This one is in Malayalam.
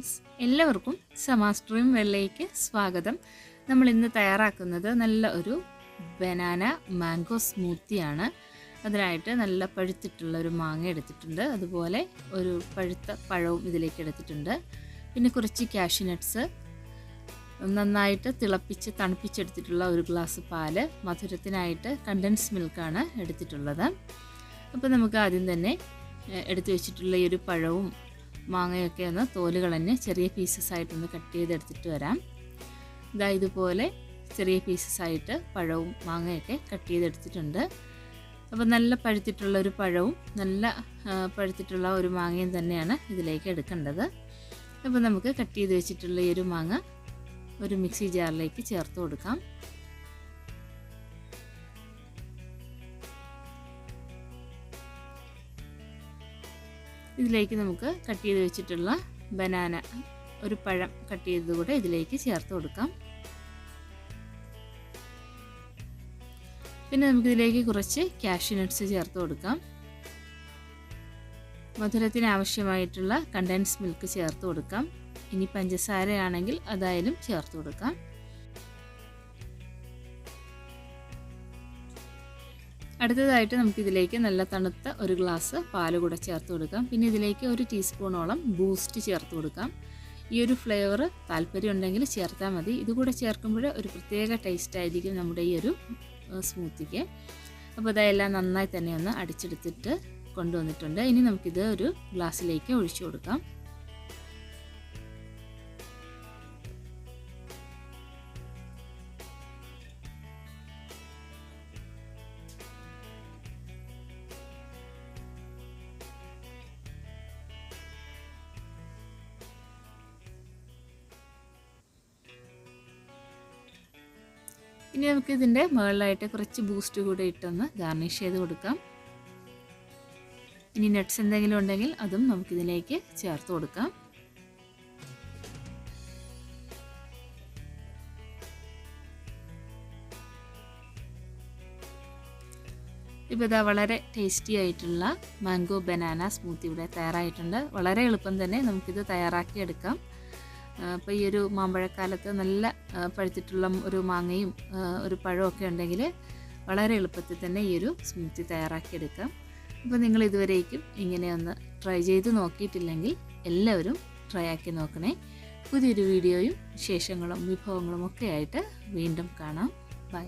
ഫ്രണ്ട്സ്, എല്ലാവർക്കും സമാസ് ഡ്രീം വെള്ളയിലേക്ക് സ്വാഗതം. നമ്മൾ ഇന്ന് തയ്യാറാക്കുന്നത് നല്ല ഒരു ബനാന മാംഗോ സ്മൂത്തിയാണ്. അതിനായിട്ട് നല്ല പഴുത്തിട്ടുള്ള ഒരു മാങ്ങ എടുത്തിട്ടുണ്ട്, അതുപോലെ ഒരു പഴുത്ത പഴവും ഇതിലേക്ക് എടുത്തിട്ടുണ്ട്. പിന്നെ കുറച്ച് കാഷ്യൂ നട്ട്സ്, നന്നായിട്ട് തിളപ്പിച്ച് തണുപ്പിച്ചെടുത്തിട്ടുള്ള ഒരു ഗ്ലാസ് പാല്, മധുരത്തിനായിട്ട് കണ്ടൻസ് മിൽക്കാണ് എടുത്തിട്ടുള്ളത്. അപ്പോൾ നമുക്ക് ആദ്യം തന്നെ എടുത്തു വെച്ചിട്ടുള്ള ഈ ഒരു പഴവും മാങ്ങയൊക്കെ ഒന്ന് തോല് കളഞ്ഞ് ചെറിയ പീസസ് ആയിട്ടൊന്ന് കട്ട് ചെയ്തെടുത്തിട്ട് വരാം. ഇതുപോലെ ചെറിയ പീസസ് ആയിട്ട് പഴവും മാങ്ങയൊക്കെ കട്ട് ചെയ്തെടുത്തിട്ടുണ്ട്. അപ്പോൾ നല്ല പഴുത്തിട്ടുള്ള ഒരു പഴവും നല്ല പഴുത്തിട്ടുള്ള ഒരു മാങ്ങയും തന്നെയാണ് ഇതിലേക്ക് എടുക്കേണ്ടത്. അപ്പോൾ നമുക്ക് കട്ട് ചെയ്ത് വെച്ചിട്ടുള്ള ഈ ഒരു മാങ്ങ ഒരു മിക്സി ജാറിലേക്ക് ചേർത്ത് കൊടുക്കാം. ഇതിലേക്ക് നമുക്ക് കട്ട് ചെയ്ത് വെച്ചിട്ടുള്ള ബനാന, ഒരു പഴം കട്ട് ചെയ്തത് കൂടെ ഇതിലേക്ക് ചേർത്ത് കൊടുക്കാം. പിന്നെ നമുക്കിതിലേക്ക് കുറച്ച് കാഷ്യൂ നട്ട്സ് ചേർത്ത് കൊടുക്കാം. മധുരത്തിന് ആവശ്യമായിട്ടുള്ള കണ്ടൻസ് മിൽക്ക് ചേർത്ത് കൊടുക്കാം. ഇനി പഞ്ചസാരയാണെങ്കിൽ അതായാലും ചേർത്ത് കൊടുക്കാം. അടുത്തതായിട്ട് നമുക്കിതിലേക്ക് നല്ല തണുത്ത ഒരു ഗ്ലാസ് പാല് കൂടെ ചേർത്ത് കൊടുക്കാം. പിന്നെ ഇതിലേക്ക് ഒരു ടീസ്പൂണോളം ബൂസ്റ്റ് ചേർത്ത് കൊടുക്കാം. ഈ ഒരു ഫ്ലേവർ താല്പര്യം ഉണ്ടെങ്കിൽ ചേർത്താൽ മതി. ഇതുകൂടെ ചേർക്കുമ്പോൾ ഒരു പ്രത്യേക ടേസ്റ്റ് ആയിരിക്കും നമ്മുടെ ഈ ഒരു സ്മൂത്തിക്ക്. അപ്പോൾ ഇതെല്ലാം നന്നായി തന്നെ ഒന്ന് അടിച്ചെടുത്തിട്ട് കൊണ്ടുവന്നിട്ടുണ്ട്. ഇനി നമുക്കിത് ഒരു ഗ്ലാസ്സിലേക്ക് ഒഴിച്ചു കൊടുക്കാം. ഇനി നമുക്ക് ഇതിൻ്റെ മുകളിലായിട്ട് കുറച്ച് ബൂസ്റ്റ് കൂടെ ഇട്ടൊന്ന് ഗാർണിഷ് ചെയ്ത് കൊടുക്കാം. ഇനി നട്ട്സ് എന്തെങ്കിലും ഉണ്ടെങ്കിൽ അതും നമുക്കിതിലേക്ക് ചേർത്ത് കൊടുക്കാം. ഇപ്പോൾ ഇതാ വളരെ ടേസ്റ്റി ആയിട്ടുള്ള മാംഗോ ബനാന സ്മൂത്തി ഇവിടെ തയ്യാറായിട്ടുണ്ട്. വളരെ എളുപ്പം തന്നെ നമുക്കിത് തയ്യാറാക്കിയെടുക്കാം. അപ്പോൾ ഈ ഒരു മാമ്പഴക്കാലത്ത് നല്ല പഴുത്തിട്ടുള്ള ഒരു മാങ്ങയും ഒരു പഴമൊക്കെ ഉണ്ടെങ്കിൽ വളരെ എളുപ്പത്തിൽ തന്നെ ഈ ഒരു സ്മൂത്തി തയ്യാറാക്കിയെടുക്കാം. അപ്പോൾ നിങ്ങൾ ഇതുവരേക്കും ഇങ്ങനെ ഒന്ന് ട്രൈ ചെയ്ത് നോക്കിയിട്ടില്ലെങ്കിൽ എല്ലാവരും ട്രൈ ആക്കി നോക്കണേ. പുതിയൊരു വീഡിയോയും വിശേഷങ്ങളും വിഭവങ്ങളും ഒക്കെ ആയിട്ട് വീണ്ടും കാണാം. ബൈ.